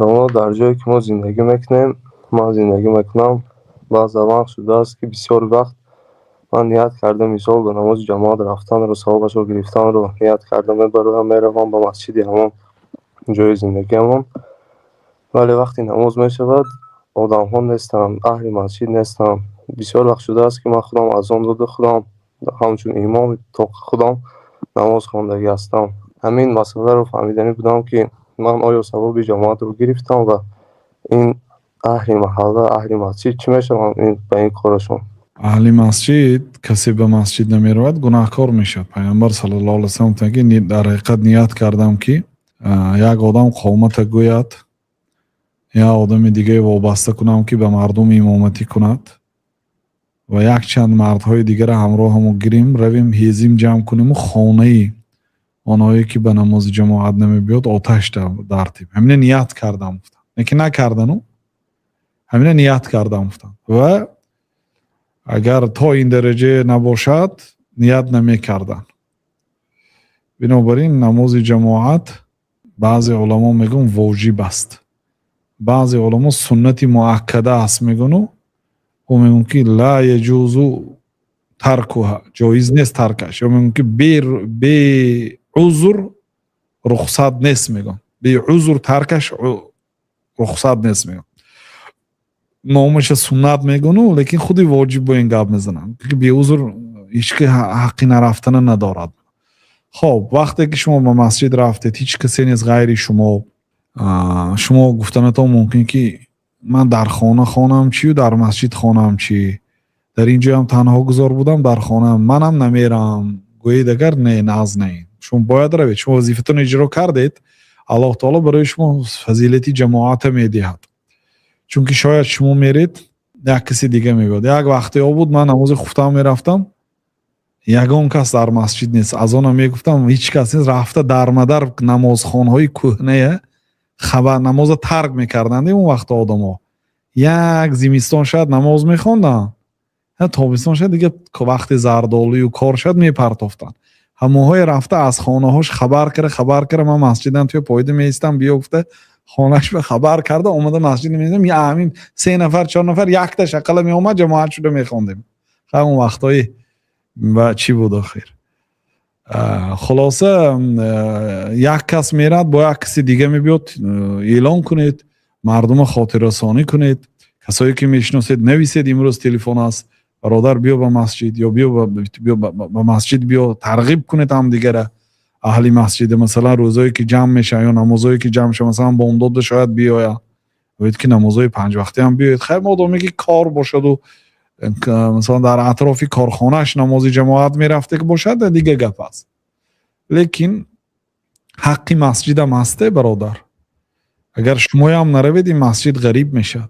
اما در جایی که ما زندگی میکنیم، من زندگی میکنم، بعض وقت شده است که بسیار وقت من نیت کردم مثال به نماز جماعت رفتن رو، ثوابش رو گرفتن رو نیت کردم میبرم میروم به مسجد همون جای زندگی همون. ولی وقتی نماز میشود آدم ها نیستن، اهل مسجد نیستن. بسیار وقت شده است که من خودم از آن داده خودم همچون امام تا خودم نماز خواندگی هستم. همین مسئله رو فهمیدنی بودم که من آیا ثواب جماعت رو گرفتم و این اهل محله اهل مسجد چی میشه من این به این کارشون. اهل مسجد کسی به مسجد نمیرود گناهکار میشد. پیامبر صلی الله علیه و سلم میگه در حقیقت نیت کردم که یک آدم قومت گوید یا آدم دیگه وابسته کنم که به مردم امامتی کند و یک چند مردهای دیگر همراه همو گیریم رویم هیزیم جمع کنیم و خانه آنهایی که به نماز جماعت نمی بیاد آتش دارتیم. همینه نیت کردم گفتم، نه که نکردن، همینه نیت کردم گفتم. و اگر تا این درجه نباشد نیت نمی کردن. بنابراین نماز جماعت بعضی علما میگن واجب است، بعضی علما سنت مؤکده است میگن و میگن که لا یجوز ترکها، جایز نیست ترکش، یا میگن که بی عذر رخصت نیست، میگن بی عذر ترکش رخصت نیست، میگن نامش سنت میگن لیکن خودی واجب با این گپ میزنن که بی عذر هیچ که حقی نرفتن ندارد. خب وقتی که شما به مسجد رفتید هیچ کسی نیست غیر شما گفتنتون ممکن که من در خانم چی و در مسجد خانم چی، در اینجا هم تنها گذار بودم، در خانم منم نمیرم، گویید اگر نه از نه شما باید روید، شما وظیفتون اجرا کردید، الله تعالی برای شما فضیلتی جماعت میدهد. چون که شاید شما میرید یک کسی دیگه میبود. یک وقتی بود من نماز خفتم میرفتم، یگان کس در مسجد نیست، از آن میگفتم هیچ کس نیست، رفته در مدر نمازخانه های کهنه خبر نماز ترک میکردند. اون وقت آدم ها یک زمستان شاید نماز میخوندن، تابستان شاید دیگه وقت زردالوی و کار شد میپرتافتن. هموهای رفته از خانه هاش خبر کرده من مسجدم توی پایده میستم بیافته خانهش به خبر کرده اومده مسجد میدم یا همین 3 نفر 4 نفر یک تا شکل می اومد جماعت شده میخوندیم. اون وقتایی و چی بود آخر. خلاصه یک کس میرد با یک کسی دیگه میبیاد، اعلان کنید، مردم خاطر رسانی کنید، کسایی که میشناسید نویسید امروز تلفن است برادر بیا به مسجد یا بیا به مسجد بیا، ترغیب کنید هم دیگه اهلی مسجد. مثلا روزایی که جمع میشه یا نمازایی که جمع شه مثلا با امداد شاید بیاید وقتی که نمازهای 5 وقته هم بیاید. خیر مادامی که کار باشد و مثلا در اطراف کارخانهش نمازی جماعت میرفته که باشد دیگه گپ است، لیکن حقی مسجد هم هسته برادر. اگر شما هم نروید این مسجد غریب میشد.